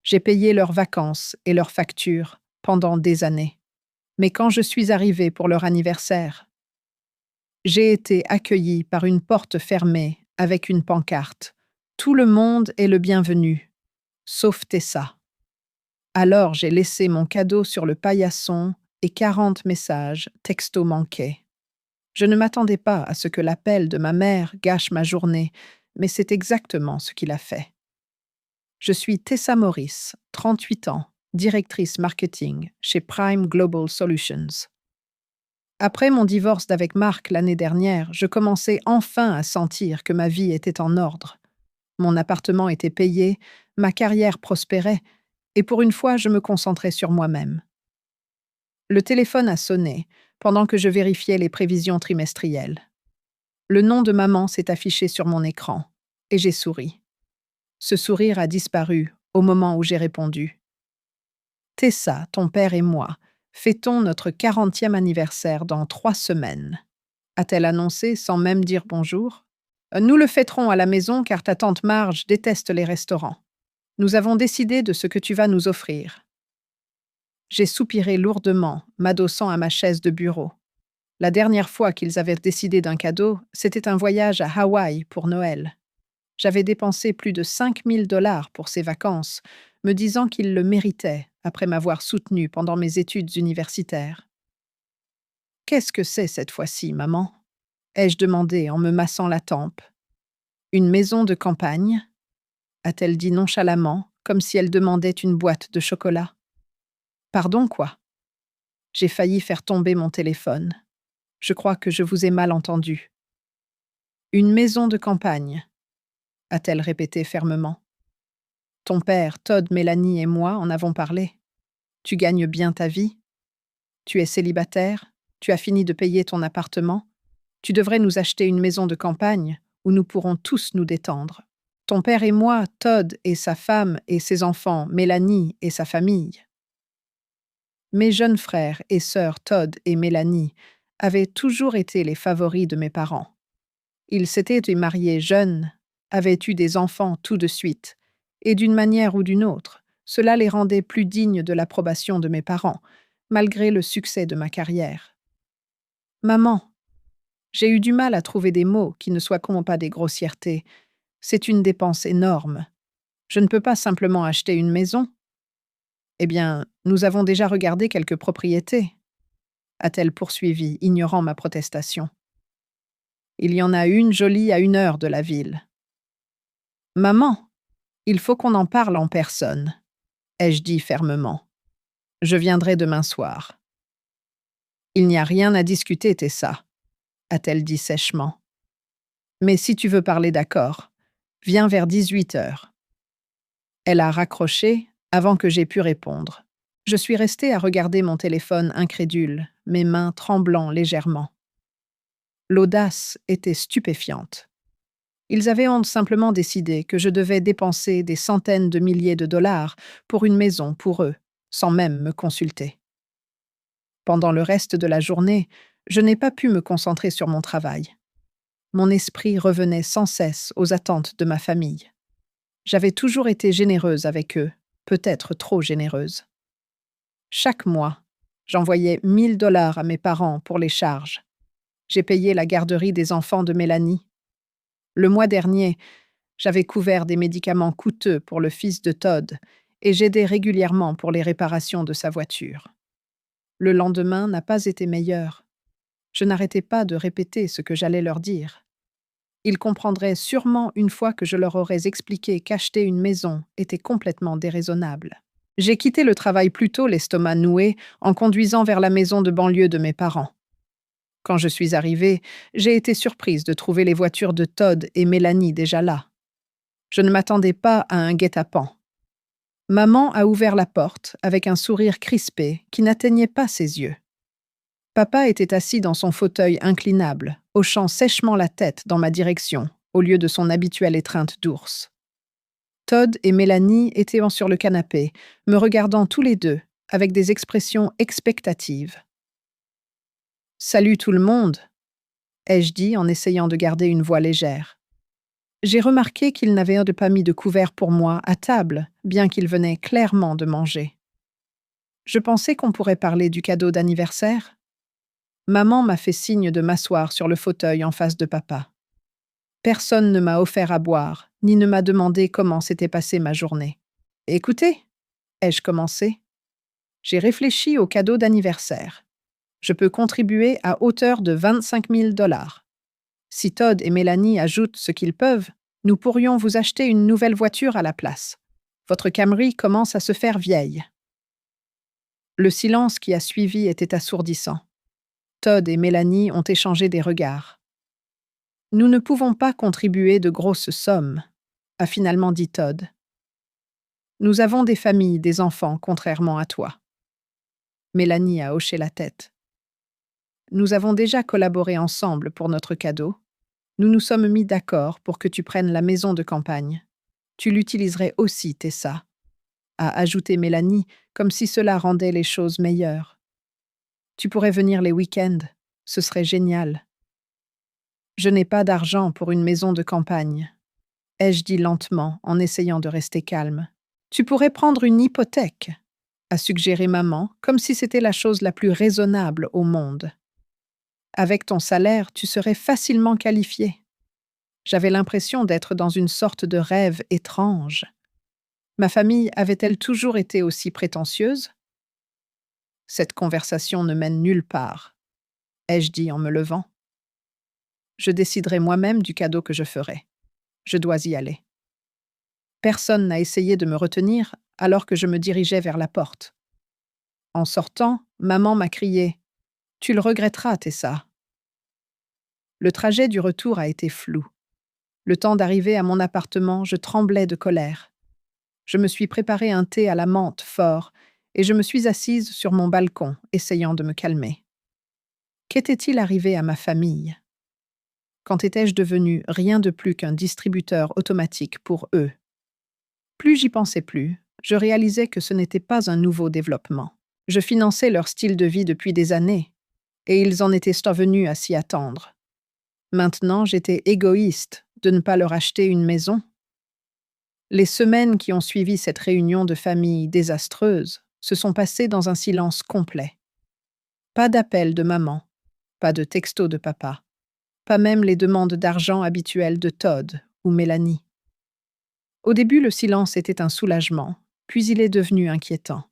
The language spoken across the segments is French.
J'ai payé leurs vacances et leurs factures pendant des années. Mais quand je suis arrivée pour leur anniversaire, j'ai été accueillie par une porte fermée avec une pancarte. Tout le monde est le bienvenu, sauf Tessa. Alors j'ai laissé mon cadeau sur le paillasson et 40 messages textos manqués. Je ne m'attendais pas à ce que l'appel de ma mère gâche ma journée, mais c'est exactement ce qu'il a fait. Je suis Tessa Morris, 38 ans, directrice marketing chez Prime Global Solutions. Après mon divorce d'avec Marc l'année dernière, je commençais enfin à sentir que ma vie était en ordre. Mon appartement était payé, ma carrière prospérait, et pour une fois, je me concentrais sur moi-même. Le téléphone a sonné pendant que je vérifiais les prévisions trimestrielles. Le nom de maman s'est affiché sur mon écran, et j'ai souri. Ce sourire a disparu au moment où j'ai répondu. Tessa, ton père et moi, fêtons notre 40e anniversaire dans 3 semaines, a-t-elle annoncé sans même dire bonjour. Nous le fêterons à la maison car ta tante Marge déteste les restaurants. Nous avons décidé de ce que tu vas nous offrir. J'ai soupiré lourdement, m'adossant à ma chaise de bureau. La dernière fois qu'ils avaient décidé d'un cadeau, c'était un voyage à Hawaï pour Noël. J'avais dépensé plus de 5 000 $ pour ces vacances, me disant qu'ils le méritaient après m'avoir soutenu pendant mes études universitaires. Qu'est-ce que c'est cette fois-ci, maman? Ai-je demandé en me massant la tempe. Une maison de campagne? A-t-elle dit nonchalamment, comme si elle demandait une boîte de chocolat. Pardon, quoi? J'ai failli faire tomber mon téléphone. Je crois que je vous ai mal entendu. Une maison de campagne, a-t-elle répété fermement. Ton père, Todd, Mélanie et moi en avons parlé. Tu gagnes bien ta vie. Tu es célibataire. Tu as fini de payer ton appartement. Tu devrais nous acheter une maison de campagne où nous pourrons tous nous détendre. Ton père et moi, Todd et sa femme et ses enfants, Mélanie et sa famille. Mes jeunes frères et sœurs Todd et Mélanie avaient toujours été les favoris de mes parents. Ils s'étaient mariés jeunes, avaient eu des enfants tout de suite, et d'une manière ou d'une autre, cela les rendait plus dignes de l'approbation de mes parents, malgré le succès de ma carrière. Maman, j'ai eu du mal à trouver des mots qui ne soient comme pas des grossièretés. C'est une dépense énorme. Je ne peux pas simplement acheter une maison. Eh bien, nous avons déjà regardé quelques propriétés, a-t-elle poursuivi, ignorant ma protestation. Il y en a une jolie à 1 heure de la ville. Maman, il faut qu'on en parle en personne, ai-je dit fermement. Je viendrai demain soir. Il n'y a rien à discuter, Tessa, a-t-elle dit sèchement. Mais si tu veux parler d'accord, viens vers 18 heures. Elle a raccroché avant que j'aie pu répondre. Je suis restée à regarder mon téléphone incrédule, mes mains tremblant légèrement. L'audace était stupéfiante. Ils avaient simplement décidé que je devais dépenser des centaines de milliers de dollars pour une maison pour eux, sans même me consulter. Pendant le reste de la journée, je n'ai pas pu me concentrer sur mon travail. Mon esprit revenait sans cesse aux attentes de ma famille. J'avais toujours été généreuse avec eux, peut-être trop généreuse. Chaque mois, j'envoyais 1 000 $ à mes parents pour les charges. J'ai payé la garderie des enfants de Mélanie. Le mois dernier, j'avais couvert des médicaments coûteux pour le fils de Todd et j'aidais régulièrement pour les réparations de sa voiture. Le lendemain n'a pas été meilleur. Je n'arrêtais pas de répéter ce que j'allais leur dire. Ils comprendraient sûrement une fois que je leur aurais expliqué qu'acheter une maison était complètement déraisonnable. J'ai quitté le travail plus tôt, l'estomac noué, en conduisant vers la maison de banlieue de mes parents. Quand je suis arrivée, j'ai été surprise de trouver les voitures de Todd et Mélanie déjà là. Je ne m'attendais pas à un guet-apens. Maman a ouvert la porte avec un sourire crispé qui n'atteignait pas ses yeux. Papa était assis dans son fauteuil inclinable, hochant sèchement la tête dans ma direction, au lieu de son habituelle étreinte d'ours. Todd et Mélanie étaient sur le canapé, me regardant tous les deux, avec des expressions expectatives. « Salut tout le monde !» ai-je dit en essayant de garder une voix légère. J'ai remarqué qu'il n'avait pas mis de couvert pour moi à table, bien qu'il venait clairement de manger. Je pensais qu'on pourrait parler du cadeau d'anniversaire. Maman m'a fait signe de m'asseoir sur le fauteuil en face de papa. Personne ne m'a offert à boire, ni ne m'a demandé comment s'était passée ma journée. Écoutez, ai-je commencé? J'ai réfléchi au cadeau d'anniversaire. Je peux contribuer à hauteur de 25 000 dollars. Si Todd et Mélanie ajoutent ce qu'ils peuvent, nous pourrions vous acheter une nouvelle voiture à la place. Votre Camry commence à se faire vieille. Le silence qui a suivi était assourdissant. Todd et Mélanie ont échangé des regards. Nous ne pouvons pas contribuer de grosses sommes, a finalement dit Todd. Nous avons des familles, des enfants, contrairement à toi. Mélanie a hoché la tête. Nous avons déjà collaboré ensemble pour notre cadeau. Nous nous sommes mis d'accord pour que tu prennes la maison de campagne. Tu l'utiliserais aussi, Tessa, a ajouté Mélanie, comme si cela rendait les choses meilleures. Tu pourrais venir les week-ends, ce serait génial. Je n'ai pas d'argent pour une maison de campagne, ai-je dit lentement en essayant de rester calme. Tu pourrais prendre une hypothèque, a suggéré maman, comme si c'était la chose la plus raisonnable au monde. Avec ton salaire, tu serais facilement qualifié. J'avais l'impression d'être dans une sorte de rêve étrange. Ma famille avait-elle toujours été aussi prétentieuse? Cette conversation ne mène nulle part, ai-je dit en me levant. Je déciderai moi-même du cadeau que je ferai. Je dois y aller. Personne n'a essayé de me retenir alors que je me dirigeais vers la porte. En sortant, maman m'a crié « Tu le regretteras, Tessa ». Le trajet du retour a été flou. Le temps d'arriver à mon appartement, je tremblais de colère. Je me suis préparé un thé à la menthe fort et je me suis assise sur mon balcon, essayant de me calmer. Qu'était-il arrivé à ma famille? Quand étais-je devenu rien de plus qu'un distributeur automatique pour eux? Plus j'y pensais plus, je réalisais que ce n'était pas un nouveau développement. Je finançais leur style de vie depuis des années, et ils en étaient venus à s'y attendre. Maintenant, j'étais égoïste de ne pas leur acheter une maison. Les semaines qui ont suivi cette réunion de famille désastreuse se sont passées dans un silence complet. Pas d'appel de maman, pas de texto de papa, pas même les demandes d'argent habituelles de Todd ou Mélanie. Au début, le silence était un soulagement, puis il est devenu inquiétant.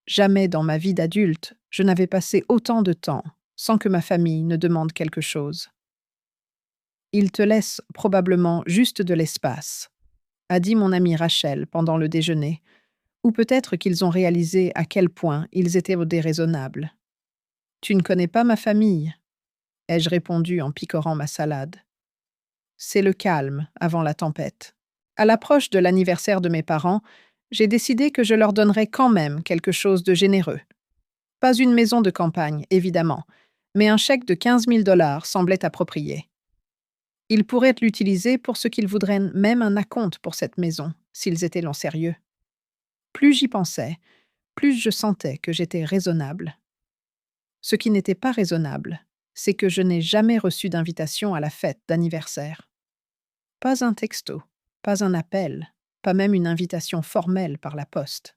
Jamais dans ma vie d'adulte, je n'avais passé autant de temps sans que ma famille ne demande quelque chose. Ils te laissent probablement juste de l'espace, a dit mon amie Rachel pendant le déjeuner, ou peut-être qu'ils ont réalisé à quel point ils étaient déraisonnables. Tu ne connais pas ma famille, ai-je répondu en picorant ma salade. C'est le calme avant la tempête. À l'approche de l'anniversaire de mes parents, j'ai décidé que je leur donnerais quand même quelque chose de généreux. Pas une maison de campagne, évidemment, mais un chèque de 15 000 dollars semblait approprié. Ils pourraient l'utiliser pour ce qu'ils voudraient, même un acompte pour cette maison, s'ils étaient long sérieux. Plus j'y pensais, plus je sentais que j'étais raisonnable. Ce qui n'était pas raisonnable, c'est que je n'ai jamais reçu d'invitation à la fête d'anniversaire. Pas un texto, pas un appel, pas même une invitation formelle par la poste.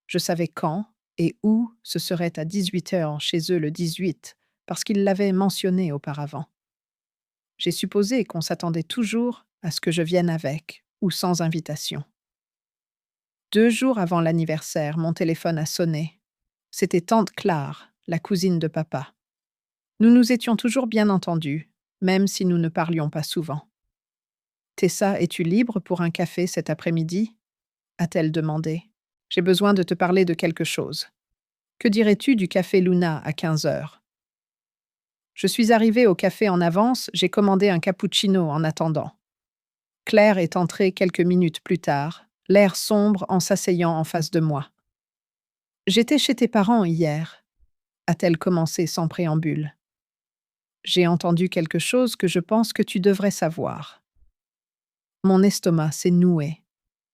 Je savais quand et où ce serait à 18h chez eux le 18, parce qu'ils l'avaient mentionné auparavant. J'ai supposé qu'on s'attendait toujours à ce que je vienne avec ou sans invitation. 2 jours avant l'anniversaire, mon téléphone a sonné. C'était tante Claire, la cousine de papa. Nous nous étions toujours bien entendus, même si nous ne parlions pas souvent. « Tessa, es-tu libre pour un café cet après-midi » a-t-elle demandé. « J'ai besoin de te parler de quelque chose. Que dirais-tu du café Luna à 15h » Je suis arrivée au café en avance, j'ai commandé un cappuccino en attendant. Claire est entrée quelques minutes plus tard, l'air sombre en s'asseyant en face de moi. « J'étais chez tes parents hier » a-t-elle commencé sans préambule. « J'ai entendu quelque chose que je pense que tu devrais savoir. » Mon estomac s'est noué.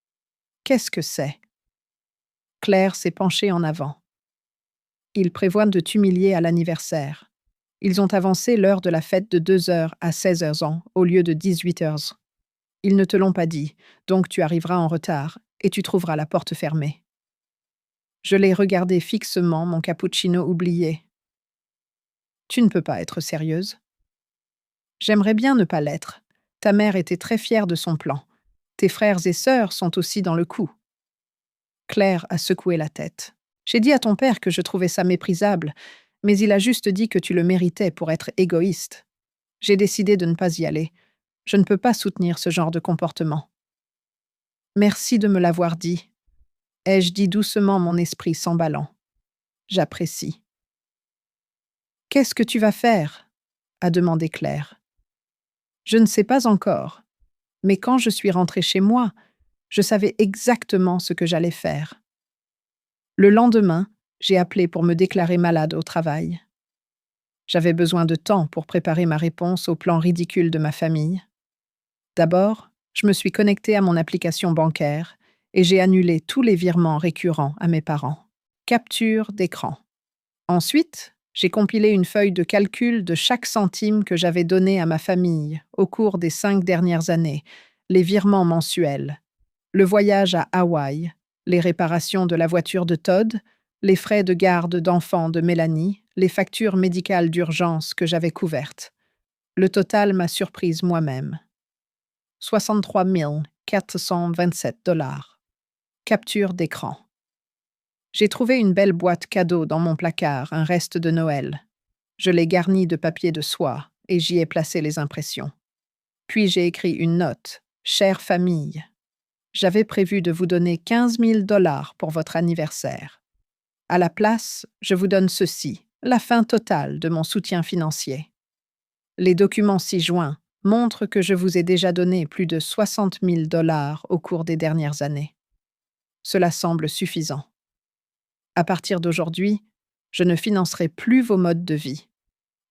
« Qu'est-ce que c'est » Claire s'est penchée en avant. « Ils prévoient de t'humilier à l'anniversaire. Ils ont avancé l'heure de la fête de 2h à 16h au lieu de 18h. Ils ne te l'ont pas dit, donc tu arriveras en retard et tu trouveras la porte fermée. Je l'ai regardé fixement, mon cappuccino oublié. Tu ne peux pas être sérieuse. J'aimerais bien ne pas l'être. Ta mère était très fière de son plan. Tes frères et sœurs sont aussi dans le coup. Claire a secoué la tête. J'ai dit à ton père que je trouvais ça méprisable, mais il a juste dit que tu le méritais pour être égoïste. J'ai décidé de ne pas y aller. Je ne peux pas soutenir ce genre de comportement. Merci de me l'avoir dit. Ai-je dit doucement, mon esprit s'emballant. J'apprécie. Qu'est-ce que tu vas faire? A demandé Claire. Je ne sais pas encore, mais quand je suis rentrée chez moi, je savais exactement ce que j'allais faire. Le lendemain, j'ai appelé pour me déclarer malade au travail. J'avais besoin de temps pour préparer ma réponse au plan ridicule de ma famille. D'abord, je me suis connectée à mon application bancaire et j'ai annulé tous les virements récurrents à mes parents. Capture d'écran. Ensuite, j'ai compilé une feuille de calcul de chaque centime que j'avais donné à ma famille au cours des 5 dernières années, les virements mensuels, le voyage à Hawaï, les réparations de la voiture de Todd, les frais de garde d'enfants de Mélanie, les factures médicales d'urgence que j'avais couvertes. Le total m'a surprise moi-même. 63 427 $. Capture d'écran. J'ai trouvé une belle boîte cadeau dans mon placard, un reste de Noël. Je l'ai garnie de papier de soie et j'y ai placé les impressions. Puis j'ai écrit une note. Chère famille, j'avais prévu de vous donner 15 000 $ pour votre anniversaire. À la place, je vous donne ceci, la fin totale de mon soutien financier. Les documents ci-joints montrent que je vous ai déjà donné plus de 60 000 $ au cours des dernières années. Cela semble suffisant. À partir d'aujourd'hui, je ne financerai plus vos modes de vie.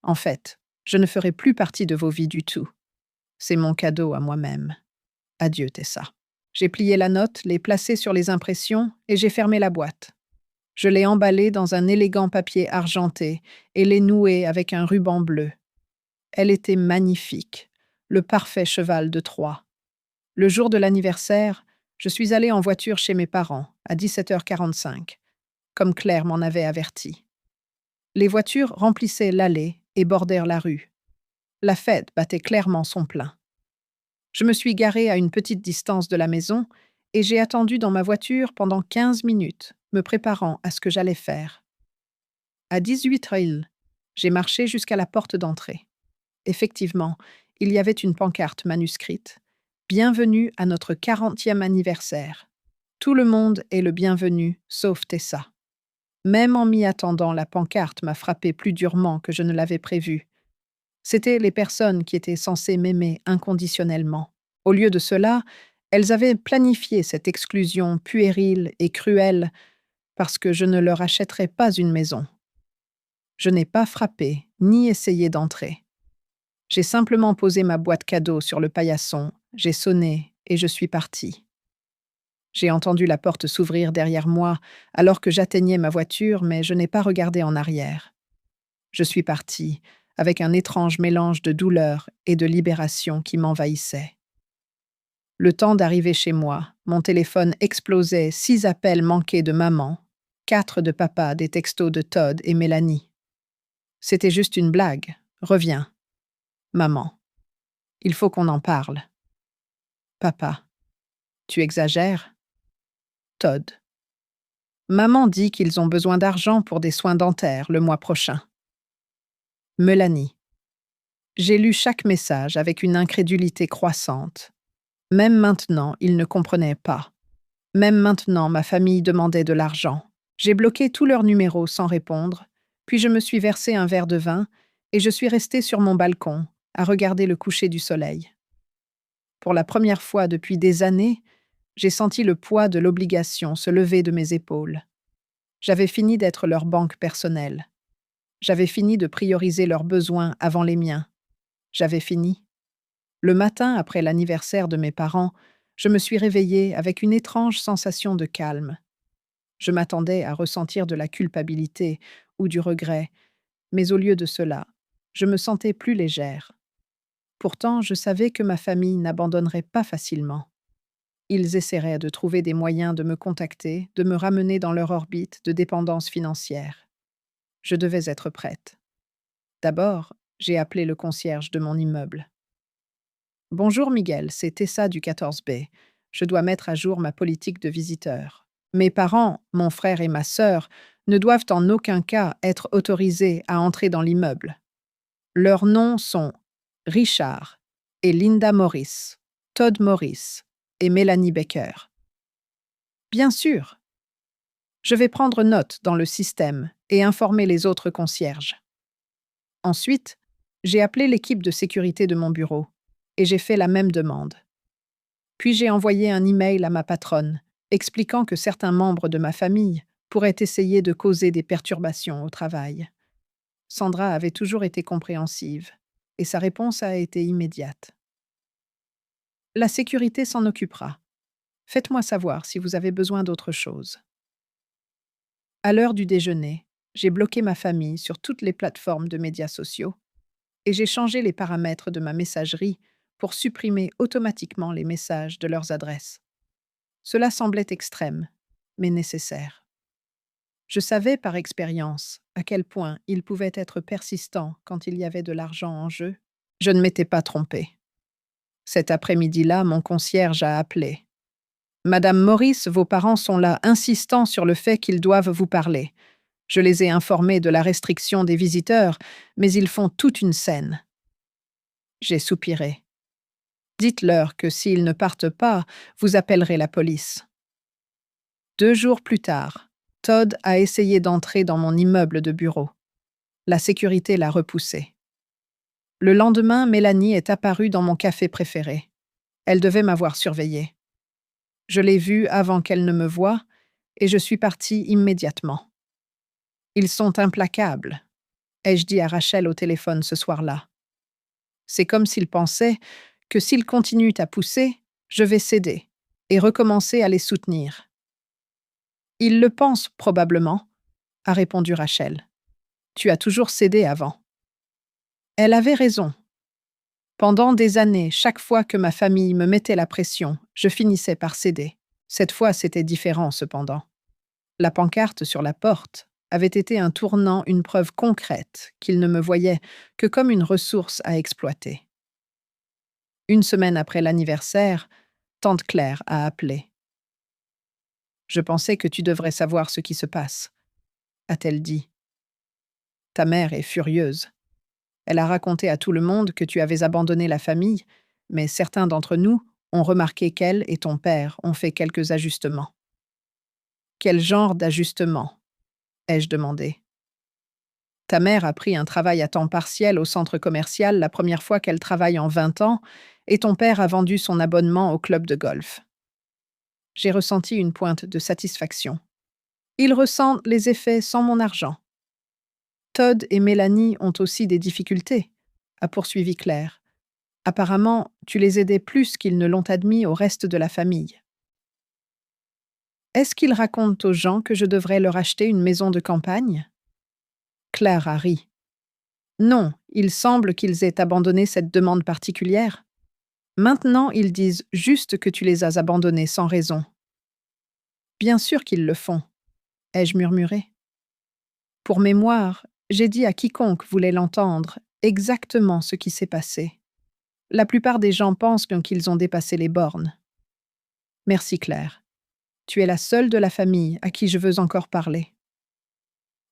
En fait, je ne ferai plus partie de vos vies du tout. C'est mon cadeau à moi-même. Adieu, Tessa. J'ai plié la note, l'ai placée sur les impressions et j'ai fermé la boîte. Je l'ai emballée dans un élégant papier argenté et l'ai nouée avec un ruban bleu. Elle était magnifique, le parfait cheval de Troie. Le jour de l'anniversaire, je suis allée en voiture chez mes parents à 17h45, comme Claire m'en avait averti. Les voitures remplissaient l'allée et bordèrent la rue. La fête battait clairement son plein. Je me suis garée à une petite distance de la maison et j'ai attendu dans ma voiture pendant 15 minutes, me préparant à ce que j'allais faire. À 18h, j'ai marché jusqu'à la porte d'entrée. Effectivement, il y avait une pancarte manuscrite. Bienvenue à notre 40e anniversaire. Tout le monde est le bienvenu, sauf Tessa. Même en m'y attendant, la pancarte m'a frappé plus durement que je ne l'avais prévu. C'étaient les personnes qui étaient censées m'aimer inconditionnellement. Au lieu de cela, elles avaient planifié cette exclusion puérile et cruelle parce que je ne leur achèterais pas une maison. Je n'ai pas frappé ni essayé d'entrer. J'ai simplement posé ma boîte cadeau sur le paillasson, j'ai sonné et je suis partie. J'ai entendu la porte s'ouvrir derrière moi alors que j'atteignais ma voiture, mais je n'ai pas regardé en arrière. Je suis partie, avec un étrange mélange de douleur et de libération qui m'envahissait. Le temps d'arriver chez moi, mon téléphone explosait, 6 appels manqués de maman, 4 de papa, des textos de Todd et Mélanie. C'était juste une blague. Reviens. Maman. Il faut qu'on en parle. Papa. Tu exagères? Todd. Maman dit qu'ils ont besoin d'argent pour des soins dentaires le mois prochain. Mélanie. J'ai lu chaque message avec une incrédulité croissante. Même maintenant, ils ne comprenaient pas. Même maintenant, ma famille demandait de l'argent. J'ai bloqué tous leurs numéros sans répondre, puis je me suis versé un verre de vin et je suis restée sur mon balcon à regarder le coucher du soleil. Pour la première fois depuis des années, j'ai senti le poids de l'obligation se lever de mes épaules. J'avais fini d'être leur banque personnelle. J'avais fini de prioriser leurs besoins avant les miens. J'avais fini. Le matin, après l'anniversaire de mes parents, je me suis réveillée avec une étrange sensation de calme. Je m'attendais à ressentir de la culpabilité ou du regret, mais au lieu de cela, je me sentais plus légère. Pourtant, je savais que ma famille n'abandonnerait pas facilement. Ils essaieraient de trouver des moyens de me contacter, de me ramener dans leur orbite de dépendance financière. Je devais être prête. D'abord, j'ai appelé le concierge de mon immeuble. Bonjour Miguel, c'est Tessa du 14B. Je dois mettre à jour ma politique de visiteur. Mes parents, mon frère et ma sœur ne doivent en aucun cas être autorisés à entrer dans l'immeuble. Leurs noms sont Richard et Linda Morris, Todd Morris et Mélanie Baker. Bien sûr, je vais prendre note dans le système et informer les autres concierges. Ensuite, j'ai appelé l'équipe de sécurité de mon bureau et j'ai fait la même demande. Puis j'ai envoyé un email à ma patronne expliquant que certains membres de ma famille pourraient essayer de causer des perturbations au travail. Sandra avait toujours été compréhensive et sa réponse a été immédiate. La sécurité s'en occupera. Faites-moi savoir si vous avez besoin d'autre chose. À l'heure du déjeuner, j'ai bloqué ma famille sur toutes les plateformes de médias sociaux et j'ai changé les paramètres de ma messagerie pour supprimer automatiquement les messages de leurs adresses. Cela semblait extrême, mais nécessaire. Je savais par expérience à quel point ils pouvaient être persistants quand il y avait de l'argent en jeu. Je ne m'étais pas trompée. Cet après-midi-là, mon concierge a appelé. Madame Maurice, vos parents sont là, insistant sur le fait qu'ils doivent vous parler. Je les ai informés de la restriction des visiteurs, mais ils font toute une scène. J'ai soupiré. Dites-leur que s'ils ne partent pas, vous appellerez la police. 2 jours plus tard, Todd a essayé d'entrer dans mon immeuble de bureau. La sécurité l'a repoussé. Le lendemain, Mélanie est apparue dans mon café préféré. Elle devait m'avoir surveillée. Je l'ai vue avant qu'elle ne me voie et je suis partie immédiatement. Ils sont implacables, ai-je dit à Rachel au téléphone ce soir-là. C'est comme s'ils pensaient que s'ils continuent à pousser, je vais céder et recommencer à les soutenir. Ils le pensent probablement, a répondu Rachel. Tu as toujours cédé avant. Elle avait raison. Pendant des années, chaque fois que ma famille me mettait la pression, je finissais par céder. Cette fois, c'était différent cependant. La pancarte sur la porte avait été un tournant, une preuve concrète qu'ils ne me voyaient que comme une ressource à exploiter. 1 semaine après l'anniversaire, tante Claire a appelé. « Je pensais que tu devrais savoir ce qui se passe », a-t-elle dit. « Ta mère est furieuse. Elle a raconté à tout le monde que tu avais abandonné la famille, mais certains d'entre nous ont remarqué qu'elle et ton père ont fait quelques ajustements. » « Quel genre d'ajustements ?» ai-je demandé. « Ta mère a pris un travail à temps partiel au centre commercial la première fois qu'elle travaille en 20 ans et ton père a vendu son abonnement au club de golf. » J'ai ressenti une pointe de satisfaction. Ils ressentent les effets sans mon argent. Todd et Mélanie ont aussi des difficultés, a poursuivi Claire. Apparemment, tu les aidais plus qu'ils ne l'ont admis au reste de la famille. Est-ce qu'ils racontent aux gens que je devrais leur acheter une maison de campagne? Claire a ri. Non, il semble qu'ils aient abandonné cette demande particulière. Maintenant, ils disent juste que tu les as abandonnés sans raison. Bien sûr qu'ils le font, ai-je murmuré. Pour mémoire, j'ai dit à quiconque voulait l'entendre exactement ce qui s'est passé. La plupart des gens pensent qu'ils ont dépassé les bornes. Merci Claire. Tu es la seule de la famille à qui je veux encore parler.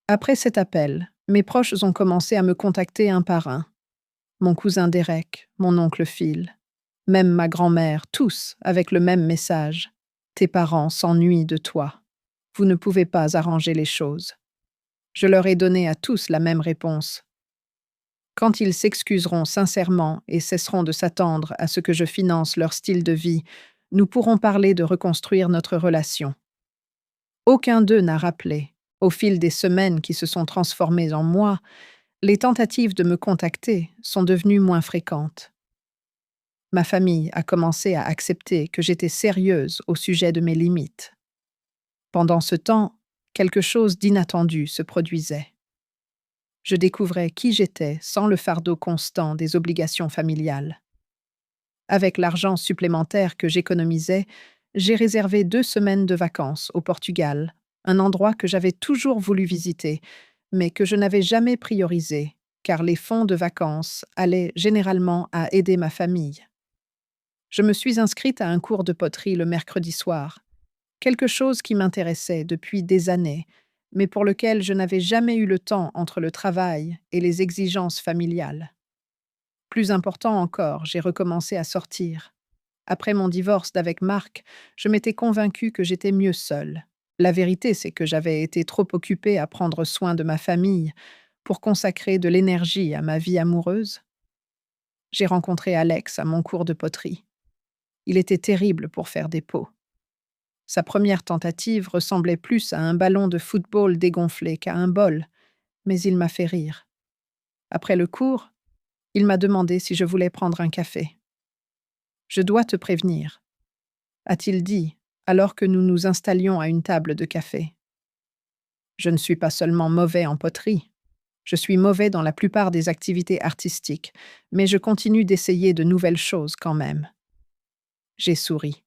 Après cet appel, mes proches ont commencé à me contacter un par un. Mon cousin Derek, mon oncle Phil, même ma grand-mère, tous avec le même message. Tes parents s'ennuient de toi. Vous ne pouvez pas arranger les choses. Je leur ai donné à tous la même réponse. Quand ils s'excuseront sincèrement et cesseront de s'attendre à ce que je finance leur style de vie, nous pourrons parler de reconstruire notre relation. Aucun d'eux n'a rappelé, au fil des semaines qui se sont transformées en mois, les tentatives de me contacter sont devenues moins fréquentes. Ma famille a commencé à accepter que j'étais sérieuse au sujet de mes limites. Pendant ce temps, quelque chose d'inattendu se produisait. Je découvrais qui j'étais sans le fardeau constant des obligations familiales. Avec l'argent supplémentaire que j'économisais, j'ai réservé 2 semaines de vacances au Portugal, un endroit que j'avais toujours voulu visiter, mais que je n'avais jamais priorisé, car les fonds de vacances allaient généralement à aider ma famille. Je me suis inscrite à un cours de poterie le mercredi soir, quelque chose qui m'intéressait depuis des années, mais pour lequel je n'avais jamais eu le temps entre le travail et les exigences familiales. Plus important encore, j'ai recommencé à sortir. Après mon divorce d'avec Marc, je m'étais convaincue que j'étais mieux seule. La vérité, c'est que j'avais été trop occupée à prendre soin de ma famille pour consacrer de l'énergie à ma vie amoureuse. J'ai rencontré Alex à mon cours de poterie. Il était terrible pour faire des pots. Sa première tentative ressemblait plus à un ballon de football dégonflé qu'à un bol, mais il m'a fait rire. Après le cours, il m'a demandé si je voulais prendre un café. Je dois te prévenir, a-t-il dit, alors que nous nous installions à une table de café. Je ne suis pas seulement mauvais en poterie. Je suis mauvais dans la plupart des activités artistiques, mais je continue d'essayer de nouvelles choses quand même. J'ai souri.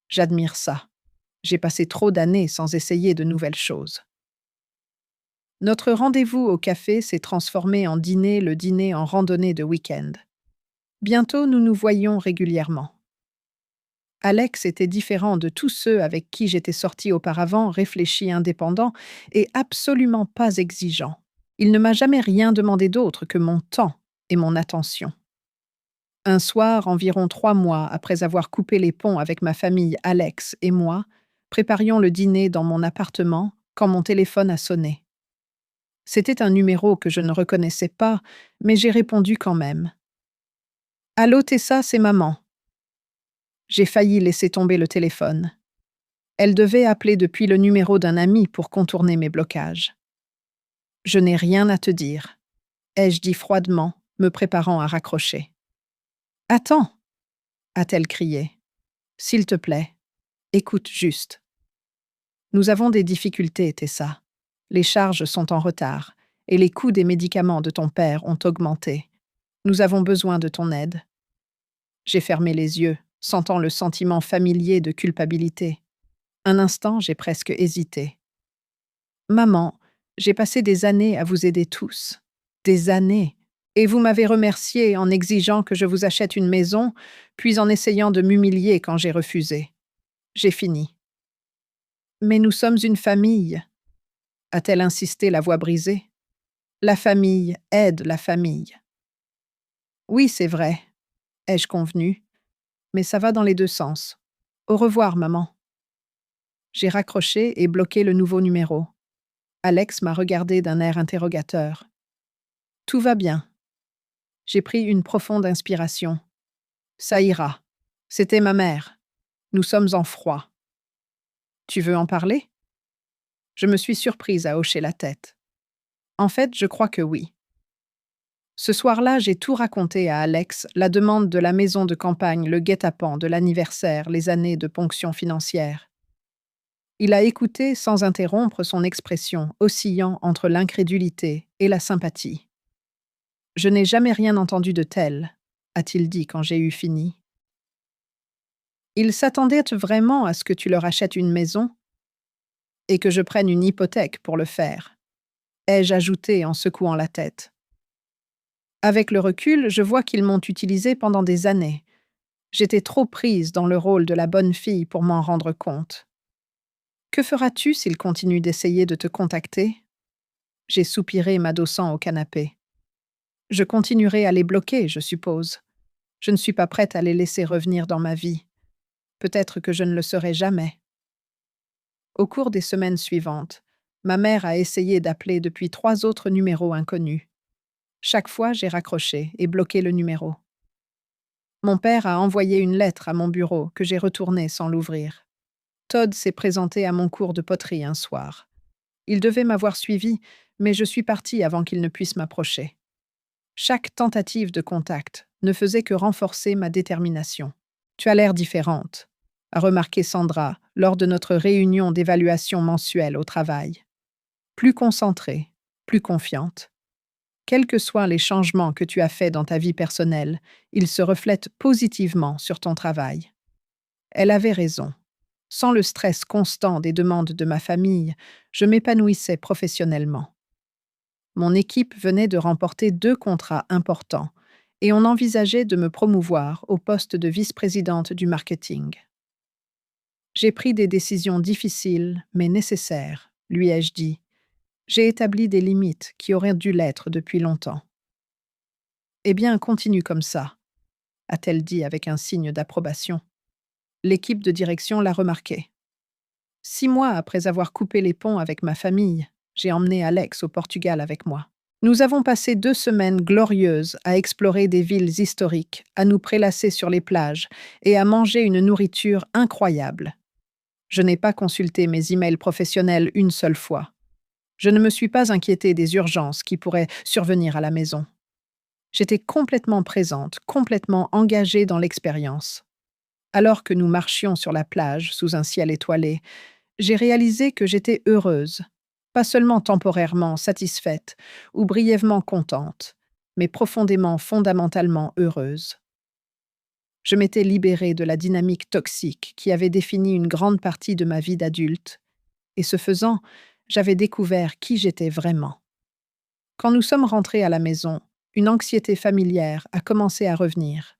J'admire ça. J'ai passé trop d'années sans essayer de nouvelles choses. Notre rendez-vous au café s'est transformé en dîner, le dîner en randonnée de week-end. Bientôt, nous nous voyions régulièrement. Alex était différent de tous ceux avec qui j'étais sortie auparavant, réfléchi, indépendant et absolument pas exigeant. Il ne m'a jamais rien demandé d'autre que mon temps et mon attention. Un soir, environ 3 mois après avoir coupé les ponts avec ma famille, Alex et moi préparions le dîner dans mon appartement quand mon téléphone a sonné. C'était un numéro que je ne reconnaissais pas, mais j'ai répondu quand même. « Allô Tessa, c'est maman. » J'ai failli laisser tomber le téléphone. Elle devait appeler depuis le numéro d'un ami pour contourner mes blocages. « Je n'ai rien à te dire, » ai-je dit froidement, me préparant à raccrocher. « Attends » a-t-elle crié. « S'il te plaît, écoute juste. Nous avons des difficultés, Tessa. Les charges sont en retard et les coûts des médicaments de ton père ont augmenté. Nous avons besoin de ton aide. » J'ai fermé les yeux, sentant le sentiment familier de culpabilité. Un instant, j'ai presque hésité. « Maman, j'ai passé des années à vous aider tous. Des années. Et vous m'avez remercié en exigeant que je vous achète une maison, puis en essayant de m'humilier quand j'ai refusé. J'ai fini. »« Mais nous sommes une famille, » a-t-elle insisté, la voix brisée. « La famille aide la famille. » Oui, c'est vrai, ai-je convenu, mais ça va dans les deux sens. Au revoir, maman. J'ai raccroché et bloqué le nouveau numéro. Alex m'a regardé d'un air interrogateur. Tout va bien. J'ai pris une profonde inspiration. Ça ira. C'était ma mère. Nous sommes en froid. Tu veux en parler? Je me suis surprise à hocher la tête. En fait, je crois que oui. Ce soir-là, j'ai tout raconté à Alex, la demande de la maison de campagne, le guet-apens de l'anniversaire, les années de ponction financière. Il a écouté sans interrompre son expression, oscillant entre l'incrédulité et la sympathie. « Je n'ai jamais rien entendu de tel, » a-t-il dit quand j'ai eu fini. « Ils s'attendaient vraiment à ce que tu leur achètes une maison et que je prenne une hypothèque pour le faire, » ai-je ajouté en secouant la tête. Avec le recul, je vois qu'ils m'ont utilisée pendant des années. J'étais trop prise dans le rôle de la bonne fille pour m'en rendre compte. Que feras-tu s'ils continuent d'essayer de te contacter? J'ai soupiré, m'adossant au canapé. Je continuerai à les bloquer, je suppose. Je ne suis pas prête à les laisser revenir dans ma vie. Peut-être que je ne le serai jamais. Au cours des semaines suivantes, ma mère a essayé d'appeler depuis 3 autres numéros inconnus. Chaque fois, j'ai raccroché et bloqué le numéro. Mon père a envoyé une lettre à mon bureau que j'ai retournée sans l'ouvrir. Todd s'est présenté à mon cours de poterie un soir. Il devait m'avoir suivi, mais je suis partie avant qu'il ne puisse m'approcher. Chaque tentative de contact ne faisait que renforcer ma détermination. « Tu as l'air différente », a remarqué Sandra lors de notre réunion d'évaluation mensuelle au travail. Plus concentrée, plus confiante. Quels que soient les changements que tu as faits dans ta vie personnelle, ils se reflètent positivement sur ton travail. Elle avait raison. Sans le stress constant des demandes de ma famille, je m'épanouissais professionnellement. Mon équipe venait de remporter 2 contrats importants et on envisageait de me promouvoir au poste de vice-présidente du marketing. J'ai pris des décisions difficiles mais nécessaires, lui ai-je dit. J'ai établi des limites qui auraient dû l'être depuis longtemps. Eh bien, continue comme ça, a-t-elle dit avec un signe d'approbation. L'équipe de direction l'a remarqué. 6 mois après avoir coupé les ponts avec ma famille, j'ai emmené Alex au Portugal avec moi. Nous avons passé 2 semaines glorieuses à explorer des villes historiques, à nous prélasser sur les plages et à manger une nourriture incroyable. Je n'ai pas consulté mes emails professionnels une seule fois. Je ne me suis pas inquiétée des urgences qui pourraient survenir à la maison. J'étais complètement présente, complètement engagée dans l'expérience. Alors que nous marchions sur la plage sous un ciel étoilé, j'ai réalisé que j'étais heureuse, pas seulement temporairement satisfaite ou brièvement contente, mais profondément, fondamentalement heureuse. Je m'étais libérée de la dynamique toxique qui avait défini une grande partie de ma vie d'adulte, et ce faisant, j'avais découvert qui j'étais vraiment. Quand nous sommes rentrés à la maison, une anxiété familière a commencé à revenir.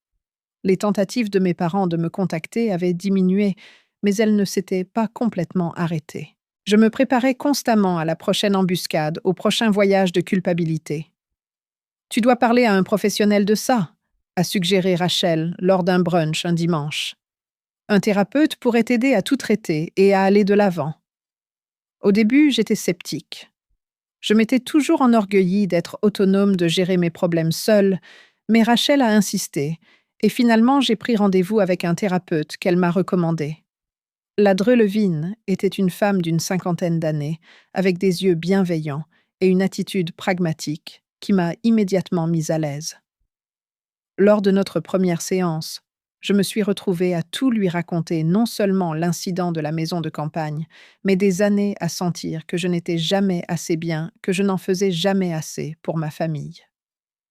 Les tentatives de mes parents de me contacter avaient diminué, mais elles ne s'étaient pas complètement arrêtées. Je me préparais constamment à la prochaine embuscade, au prochain voyage de culpabilité. « Tu dois parler à un professionnel de ça », a suggéré Rachel lors d'un brunch un dimanche. « Un thérapeute pourrait t'aider à tout traiter et à aller de l'avant. » Au début, j'étais sceptique. Je m'étais toujours enorgueillie d'être autonome, de gérer mes problèmes seule, mais Rachel a insisté, et finalement j'ai pris rendez-vous avec un thérapeute qu'elle m'a recommandé. La Drelevine était une femme d'une 50aine d'années, avec des yeux bienveillants et une attitude pragmatique qui m'a immédiatement mise à l'aise. Lors de notre première séance, je me suis retrouvée à tout lui raconter, non seulement l'incident de la maison de campagne, mais des années à sentir que je n'étais jamais assez bien, que je n'en faisais jamais assez pour ma famille.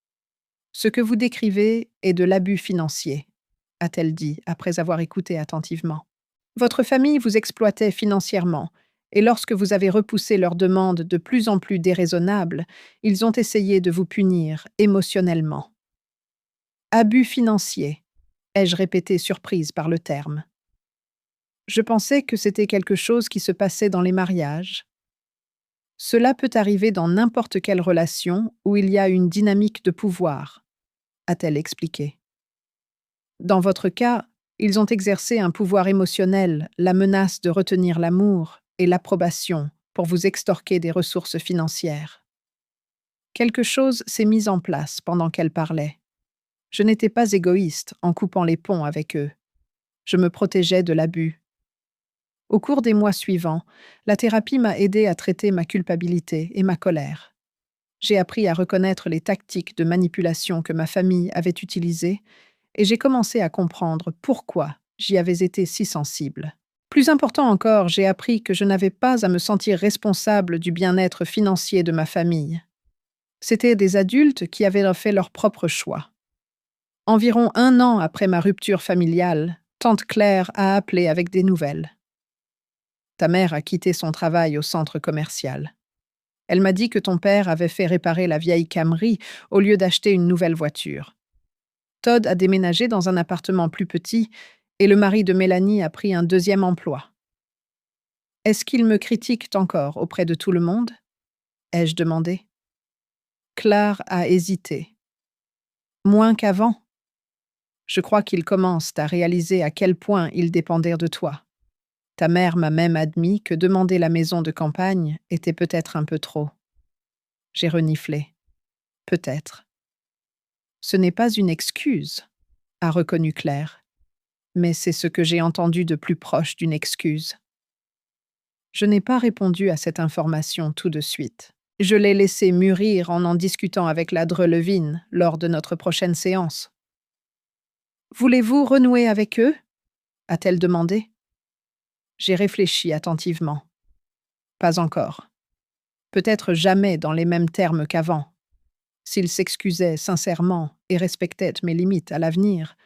« Ce que vous décrivez est de l'abus financier », a-t-elle dit après avoir écouté attentivement. « Votre famille vous exploitait financièrement, et lorsque vous avez repoussé leurs demandes de plus en plus déraisonnables, ils ont essayé de vous punir émotionnellement. » Abus financier, ai-je répété surprise par le terme. Je pensais que c'était quelque chose qui se passait dans les mariages. Cela peut arriver dans n'importe quelle relation où il y a une dynamique de pouvoir, a-t-elle expliqué. Dans votre cas, ils ont exercé un pouvoir émotionnel, la menace de retenir l'amour et l'approbation pour vous extorquer des ressources financières. Quelque chose s'est mis en place pendant qu'elle parlait. Je n'étais pas égoïste en coupant les ponts avec eux. Je me protégeais de l'abus. Au cours des mois suivants, la thérapie m'a aidé à traiter ma culpabilité et ma colère. J'ai appris à reconnaître les tactiques de manipulation que ma famille avait utilisées et j'ai commencé à comprendre pourquoi j'y avais été si sensible. Plus important encore, j'ai appris que je n'avais pas à me sentir responsable du bien-être financier de ma famille. C'étaient des adultes qui avaient fait leur propre choix. Environ 1 an après ma rupture familiale, tante Claire a appelé avec des nouvelles. Ta mère a quitté son travail au centre commercial. Elle m'a dit que ton père avait fait réparer la vieille Camry au lieu d'acheter une nouvelle voiture. Todd a déménagé dans un appartement plus petit et le mari de Mélanie a pris un 2e emploi. Est-ce qu'ils me critiquent encore auprès de tout le monde ? Ai-je demandé. Claire a hésité. Moins qu'avant. Je crois qu'ils commencent à réaliser à quel point ils dépendaient de toi. Ta mère m'a même admis que demander la maison de campagne était peut-être un peu trop. J'ai reniflé. Peut-être. Ce n'est pas une excuse, a reconnu Claire, mais c'est ce que j'ai entendu de plus proche d'une excuse. Je n'ai pas répondu à cette information tout de suite. Je l'ai laissé mûrir en discutant avec la Drelevine lors de notre prochaine séance. « Voulez-vous renouer avec eux ?» a-t-elle demandé. J'ai réfléchi attentivement. Pas encore. Peut-être jamais dans les mêmes termes qu'avant. S'ils s'excusaient sincèrement et respectaient mes limites à l'avenir,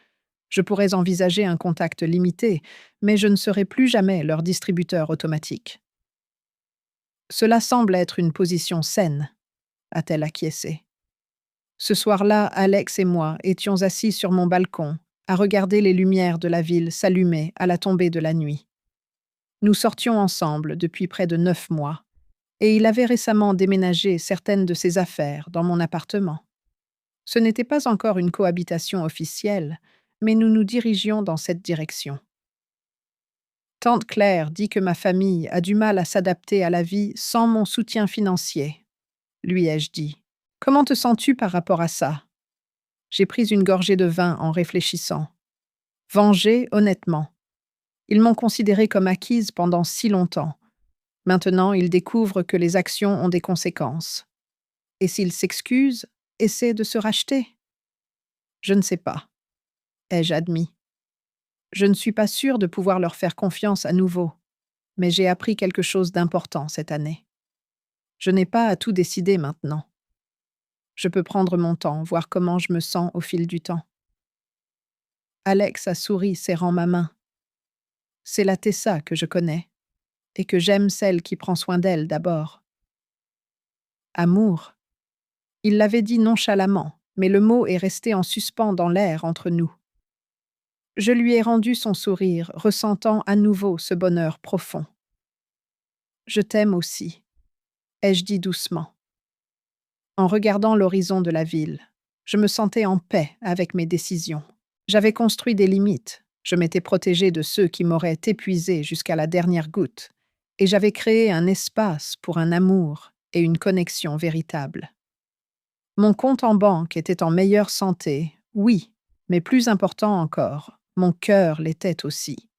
je pourrais envisager un contact limité, mais je ne serai plus jamais leur distributeur automatique. Cela semble être une position saine, a-t-elle acquiescé. Ce soir-là, Alex et moi étions assis sur mon balcon, à regarder les lumières de la ville s'allumer à la tombée de la nuit. Nous sortions ensemble depuis près de 9 mois, et il avait récemment déménagé certaines de ses affaires dans mon appartement. Ce n'était pas encore une cohabitation officielle, mais nous nous dirigions dans cette direction. Tante Claire dit que ma famille a du mal à s'adapter à la vie sans mon soutien financier, lui ai-je dit. Comment te sens-tu par rapport à ça? J'ai pris une gorgée de vin en réfléchissant. Vengée, honnêtement. Ils m'ont considérée comme acquise pendant si longtemps. Maintenant, ils découvrent que les actions ont des conséquences. Et s'ils s'excusent, essaient de se racheter? Je ne sais pas, ai-je admis. Je ne suis pas sûre de pouvoir leur faire confiance à nouveau, mais j'ai appris quelque chose d'important cette année. Je n'ai pas à tout décider maintenant. Je peux prendre mon temps, voir comment je me sens au fil du temps. Alex a souri, serrant ma main. C'est la Tessa que je connais, et que j'aime celle qui prend soin d'elle d'abord. Amour. Il l'avait dit nonchalamment, mais le mot est resté en suspens dans l'air entre nous. Je lui ai rendu son sourire, ressentant à nouveau ce bonheur profond. Je t'aime aussi, ai-je dit doucement. En regardant l'horizon de la ville, je me sentais en paix avec mes décisions. J'avais construit des limites, je m'étais protégée de ceux qui m'auraient épuisé jusqu'à la dernière goutte, et j'avais créé un espace pour un amour et une connexion véritable. Mon compte en banque était en meilleure santé, oui, mais plus important encore, mon cœur l'était aussi.